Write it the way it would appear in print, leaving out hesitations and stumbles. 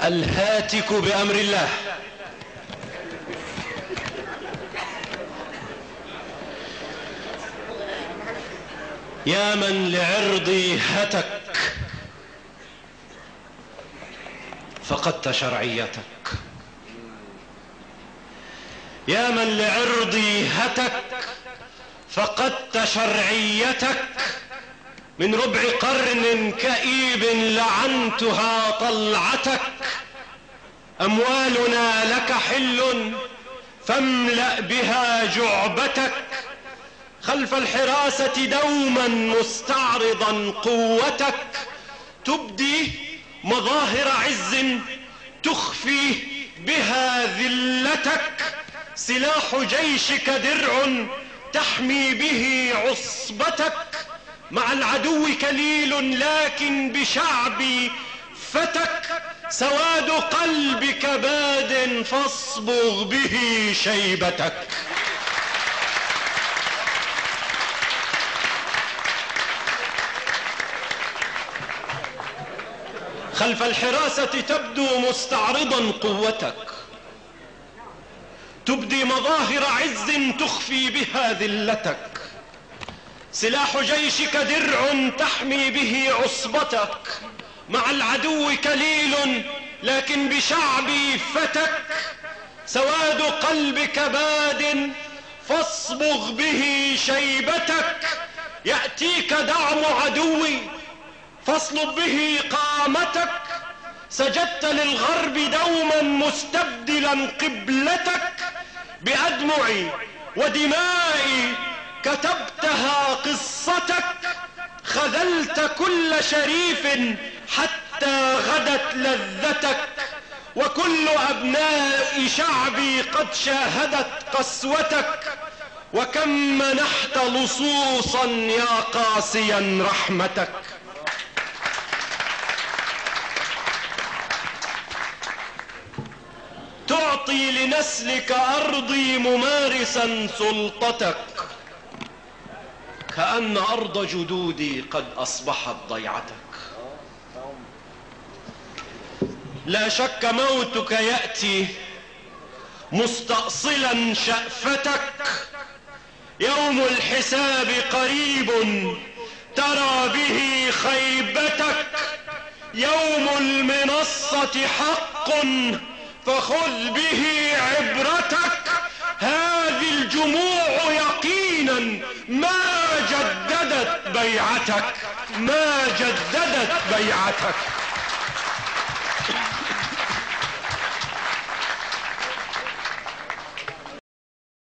الهاتك بأمر الله. يا من لعرضي هتك فقدت شرعيتك، يا من لعرضي هتك فقدت شرعيتك. من ربع قرن كئيب لعنتها طلعتك. أموالنا لك حل فاملأ بها جعبتك. خلف الحراسة دوما مستعرضا قوتك. تبدي مظاهر عز تخفي بها ذلتك. سلاح جيشك درع تحمي به عصبتك. مع العدو كليل لكن بشعبي فتك. سواد قلبك باد فاصبغ به شيبتك. خلف الحراسة تبدو مستعرضا قوتك. تبدي مظاهر عز تخفي بها ذلتك. سلاح جيشك درع تحمي به عصبتك. مع العدو كليل لكن بشعبي فتك. سواد قلبك باد فاصبغ به شيبتك. يأتيك دعم عدوي فاصلب به قامتك. سجدت للغرب دوما مستبدلا قبلتك. بأدمعي ودمائي كتبتها قصتك. خذلت كل شريف حتى غدت لذتك. وكل أبناء شعبي قد شاهدت قسوتك. وكم منحت لصوصا يا قاسيا رحمتك. تعطي لنسلك أرضي ممارسا سلطتك. كأن أرض جدودي قد أصبحت ضيعتك. لا شك موتك يأتي مستأصلا شأفتك. يوم الحساب قريب ترى به خيبتك. يوم المنصة حق فخذ به عبرتك. هذه الجموع يقينا ما جددت بيعتك، ما جددت بيعتك.